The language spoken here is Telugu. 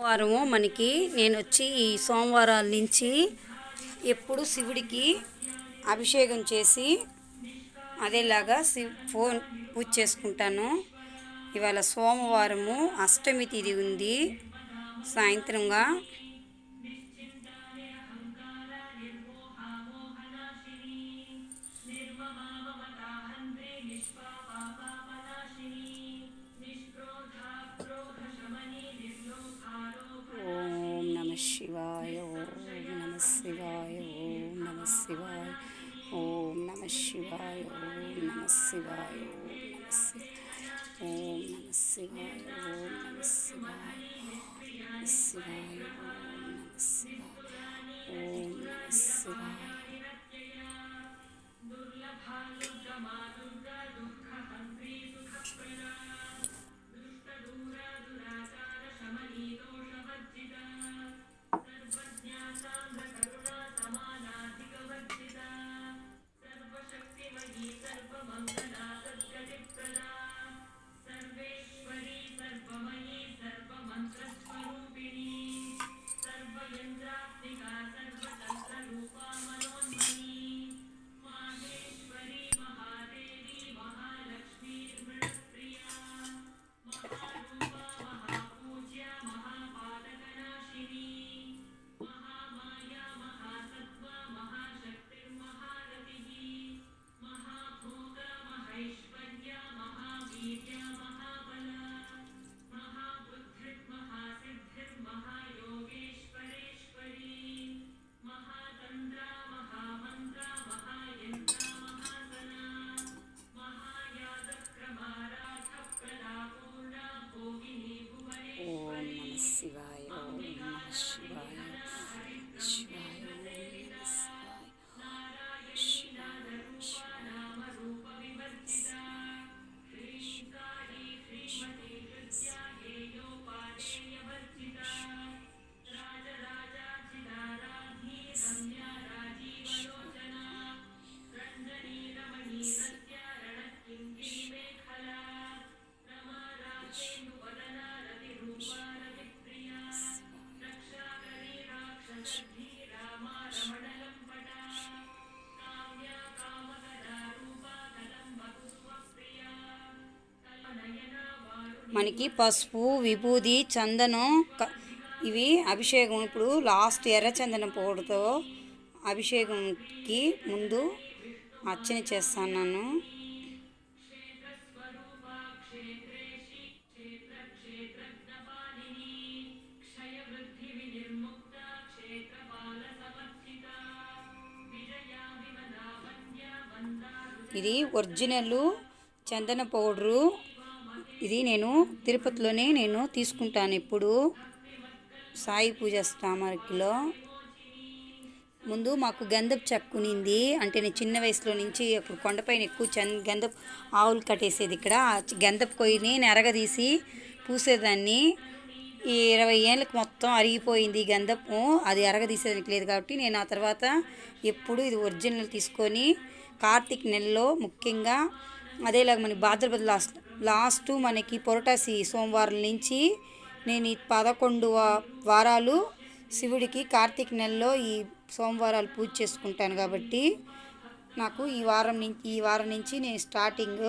వారము మనకి నేను వచ్చి ఈ సోమవారాల నుంచి ఎప్పుడు శివుడికి అభిషేకం చేసి అదేలాగా పూజ చేసుకుంటాను. ఇవాళ సోమవారము అష్టమి తిథి ఉంది. సాయంత్రంగా శివాయ ఓం నమ శివాయ ఓం నమ శివాయ ఓం నమ శివాయ ఓం నమ శివాయ ఓం నమ శివాయ ఓం నమ శివాయ శివాయ ఓం నమ శివాయ ఓం నమ శివాయ. మనకి పసుపు, విభూది, చందనం ఇవి అభిషేకం. ఇప్పుడు లాస్ట్ ఎర్రచందనం పౌడర్తో అభిషేకంకి ముందు అర్చన చేస్తాను. ఇది ఒరిజినల్ చందన పౌడరు. ఇది నేను తిరుపతిలోనే తీసుకుంటాను. ఇప్పుడు సాయి పూజ స్థామర్కిలో ముందు మాకు గంధపు చెక్క ఉన్నింది. అంటే నేను చిన్న వయసులో నుంచి అప్పుడు కొండపైన ఎక్కువ గంధపు ఆవులు కట్టేసేది. ఇక్కడ గంధపు కొయ్యని నెరగదీసి పూసేదాన్ని. ఈ 20 ఏళ్ళకి మొత్తం అరిగిపోయింది గంధపు. అది అరగదీసేదానికి లేదు కాబట్టి నేను ఆ తర్వాత ఎప్పుడు ఇది ఒరిజినల్ తీసుకొని కార్తీక నెలలో ముఖ్యంగా అదేలాగా మనకి భాద్రపద లాస్ట్ మనకి పురటాసి సోమవారం నుంచి నేను ఈ 11 వారాలు శివుడికి కార్తీక నెలలో ఈ సోమవారాలు పూజ చేసుకుంటాను. కాబట్టి నాకు ఈ వారం నుంచి నేను స్టార్టింగ్